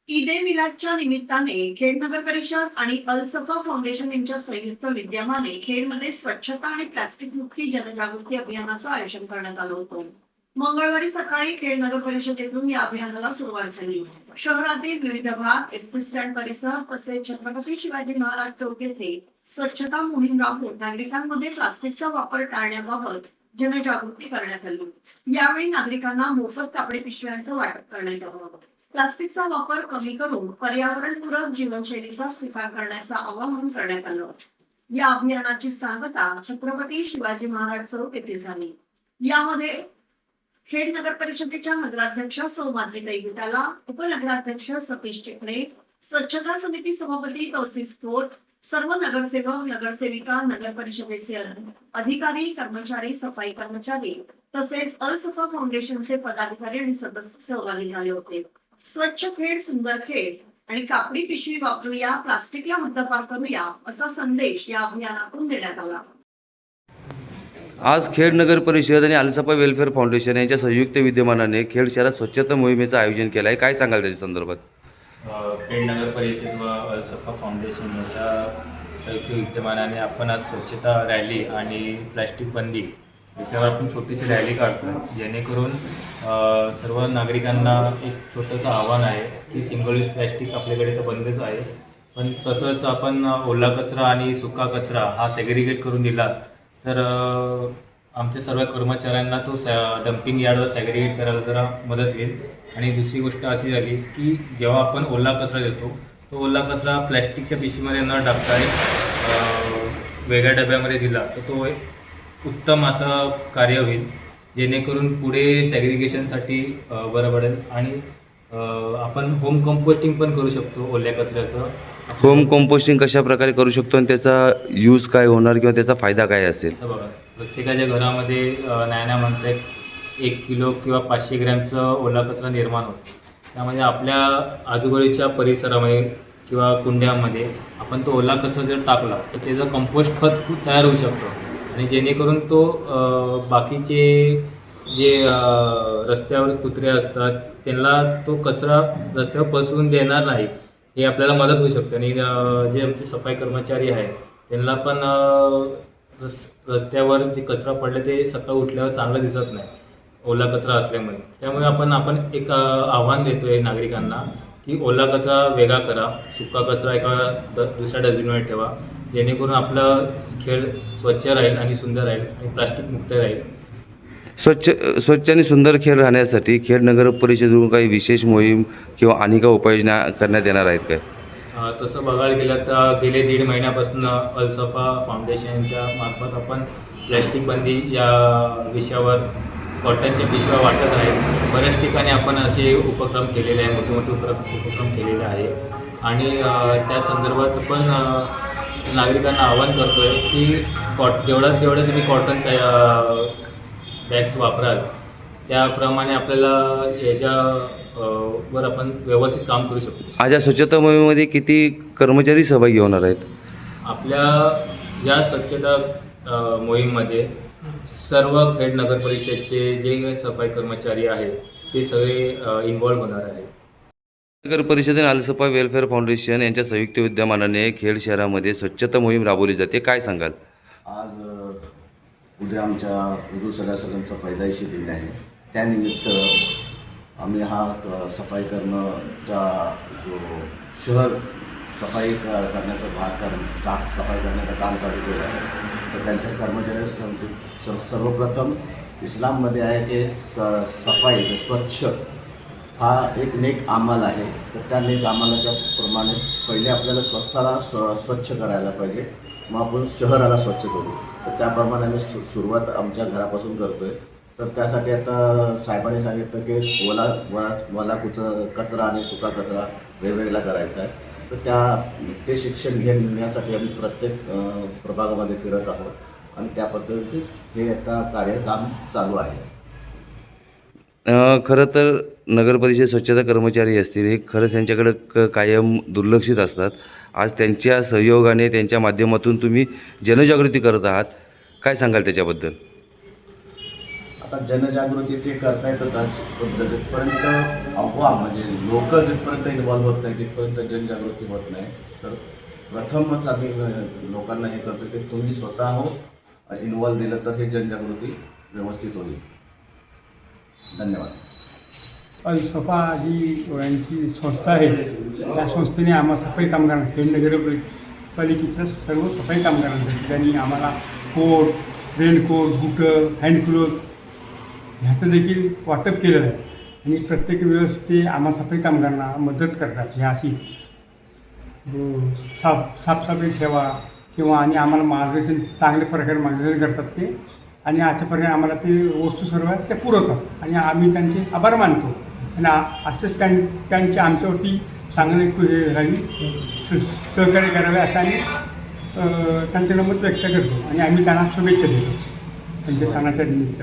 ईद ए मिलादच्या निमित्ताने खेड नगर परिषद आणि अल सफा फाउंडेशन यांच्या संयुक्त विद्यमाने खेडमध्ये स्वच्छता आणि प्लास्टिक मुक्ती जनजागृती अभियानाचं आयोजन करण्यात आलं होतं. मंगळवारी सकाळी खेड नगर परिषदेतून या अभियानाला सुरुवात झाली. शहरातील विविध भाग, एसटी स्टँड परिसर तसेच छत्रपती शिवाजी महाराज चौक येथे स्वच्छता मोहीम राबवून नागरिकांमध्ये प्लास्टिकचा वापर टाळण्याबाबत जनजागृती करण्यात आली. यावेळी नागरिकांना मोफत कापडी पिशव्यांचं वाटप करण्यात आलं. प्लास्टिकचा वापर कमी करून पर्यावरणपूरक जीवनशैलीचा स्वीकार करण्याचं आवाहन करण्यात आलं. या अभियानाची सांगता छत्रपती शिवाजी महाराज चौक येथे झाली. यामध्ये खेड नगर परिषदेच्या नगराध्यक्षा सौ माधुरी विटाला, उपनगराध्यक्ष सतीश चिपळे, स्वच्छता समिती सभापती तौसिफ खोत, सर्व नगरसेवक, नगरसेविका, नगर परिषदेचे अधिकारी, कर्मचारी, सफाई कर्मचारी तसेच अल सफा फाउंडेशनचे पदाधिकारी आणि सदस्य सहभागी झाले होते. स्वच्छ खेड सुंदर खेड आणि कापडी पिशवी वापरूया, प्लास्टिकला हद्दपार करूया असा संदेश या अभियानातून देण्यात आला. आज खेड नगर परिषद आणि अलसफा वेलफेअर फाउंडेशन यांच्या संयुक्त विद्यमानाने खेड शहरात स्वच्छता मोहिमेचं आयोजन केलं आहे. काय सांगाल त्याच्या संदर्भात? खेड नगर परिषद व अलसफा फाउंडेशन यांच्या संयुक्त विद्यमानाने आपण आज स्वच्छता रॅली आणि प्लॅस्टिक बंदी याच्यावर आपण छोटीशी रॅली काढतो, जेणेकरून सर्व नागरिकांना एक छोटंसं आव्हान आहे की सिंगल यूज प्लॅस्टिक आपल्याकडे तर बंदच आहे, पण तसंच आपण ओला कचरा आणि सुका कचरा हा सेग्रिगेट करून दिला तर आमच्या सर्व कर्मचाऱ्यांना तो डम्पिंग यार्डवर सेग्रिगेट करायला जरा मदत होईल. आणि दुसरी गोष्ट अशी झाली की जेव्हा आपण ओला कचरा देतो तो ओला कचरा प्लॅस्टिकच्या पिशवीमध्ये न टाकता वेगळ्या डब्यामध्ये दिला तर तो एक उत्तम असं कार्य होईल, जेणेकरून पुढे सॅग्रिगेशनसाठी बरं पडेल. आणि आपण होम कंपोस्टिंग पण करू शकतो ओल्या कचऱ्याचं. होम कंपोस्टिंग कशा प्रकारे करू शकतो आणि त्याचा यूज काय होणार किंवा त्याचा फायदा काय असेल? तर बघा, प्रत्येकाच्या घरामध्ये नायना म्हणतात 1 किलो किंवा 500 ग्रॅमचं ओला कचरा निर्माण होतो. त्यामध्ये आपल्या आजूबाजूच्या परिसरामध्ये किंवा कुंड्यामध्ये आपण तो ओला कचरा जर टाकला तर त्याचं कंपोस्ट खत तयार होऊ शकतो. आणि जेणेकरून तो बाकीचे जे रस्त्यावर कुत्रे असतात त्यांना तो कचरा रस्त्यावर पसरून देणार नाही, हे आपल्याला मदत होऊ शकते. आणि जे आमचे सफाई कर्मचारी आहेत त्यांना पण रस्त्यावर जे कचरा पडले ते सकाळी उठल्यावर चांगलं दिसत नाही ओला कचरा असल्यामुळे. त्यामुळे आपण एक आव्हान देतो आहे नागरिकांना की ओला कचरा वेगळा करा, सुका कचरा एका दुसऱ्या डस्टबिनमध्ये ठेवा, जेणेकरून आपलं खेड स्वच्छ राहील आणि सुंदर राहील आणि प्लास्टिक मुक्त राहील. स्वच्छ आणि सुंदर खेड राहण्यासाठी खेड नगर परिषदेकडून काही विशेष मोहीम किंवा आणि काही उपाययोजना करण्यात येणार आहेत काय? तसं बघायला गेलं तर गेले 1.5 महिन्यापासून अलसफा फाउंडेशनच्या मार्फत आपण प्लॅस्टिक बंदी या विषयावर कॉटनच्या पिशव्या वाटत आहे. बऱ्याच ठिकाणी आपण असे उपक्रम केलेले आहे, मोठे उपक्रम केलेले आहे. आणि त्या संदर्भात पण नागरिकांना आवाहन करतो आहे की जेवढं तुम्ही कॉटन बॅग्स वापराल त्याप्रमाणे आपल्याला याच्यावर आपण व्यवस्थित काम करू शकतो. आज या स्वच्छता मोहिमेमध्ये किती कर्मचारी सहभागी होणार आहेत? आपल्या या स्वच्छता मोहीममध्ये सर्व खेड नगर परिषदचे जे सफाई कर्मचारी आहेत ते सगळे इन्व्हॉल्व होणार आहेत. नगर परिषद आणि अलसफा वेलफेअर फाउंडेशन यांच्या संयुक्त विद्यमानाने खेड शहरामध्ये स्वच्छता मोहीम राबवली जाते. काय सांगाल? आज उद्या आमच्या हुजूर सल्लल्लाहु पैदाइशी दिन आहे. त्यानिमित्त आम्ही हा सफाई करणंचा जो शहर सफाई करण्याचा साफ सफाई करण्याचं काम चालू केलं आहे. तर त्यांच्या कर्मचाऱ्यांसाठी सर्वप्रथम इस्लाममध्ये आहे की सफाई स्वच्छ हा एक नेक अमल आहे. तर त्या नेक अमलाच्या प्रमाणे पहिले आपल्याला स्वतःला स्वच्छ करायला पाहिजे, मग आपण शहराला स्वच्छ करू. तर त्याप्रमाणे आम्ही सुरुवात आमच्या घरापासून करतो आहे. तर त्यासाठी आता साहेबांनी सांगितलं की ओला कचरा आणि सुका कचरा वेगवेगळा करायचा आहे. तर ते शिक्षण घेण्यासाठी आम्ही प्रत्येक प्रभागामध्ये फिरत आहोत आणि त्या पद्धतीने हे आता काम चालू आहे. खरं तर नगर परिषद स्वच्छता कर्मचारी असतील हे खरंच यांच्याकडे कायम दुर्लक्षित असतात. आज त्यांच्या सहयोगाने त्यांच्या माध्यमातून तुम्ही जनजागृती करत आहात. काय सांगाल त्याच्याबद्दल? आता जनजागृती ते करता येतातच, पण जिथपर्यंत अफवा म्हणजे लोक जिथपर्यंत इन्व्हॉल्व्ह होत नाही तिथपर्यंत जनजागृती होत नाही. तर प्रथमच आम्ही लोकांना हे करतो की तुम्ही स्वतः इन्व्हॉल्व दिलं तर हे जनजागृती व्यवस्थित होईल. धन्यवाद. अलसफा जी यांची संस्था आहे त्या संस्थेने आम्हा सफाई कामगारांना खेड नगरपालिकेच्या सर्व सफाई कामगारांसाठी त्यांनी आम्हाला कोट, रेनकोट, बुटं, हँडग्लोव्ह ह्याचं देखील वाटप केलेलं आहे. आणि प्रत्येक वेळेस ते आम्हा सफाई कामगारांना मदत करतात. ह्या अशी साफसफाई ठेवा किंवा आणि आम्हाला मार्गदर्शन चांगल्या प्रकारे मार्गदर्शन करतात ते. आणि अशा प्रकारे आम्हाला ते वस्तू सर्व आहेत त्या पुरवतात आणि आम्ही त्यांचे आभार मानतो. आणि असंच त्यांचे आमच्यावरती चांगले हे राहील सहकार्य करावे असं आम्ही त्यांचं मत व्यक्त करतो आणि आम्ही त्यांना शुभेच्छा देतो त्यांच्या सणाच्या निमित्त.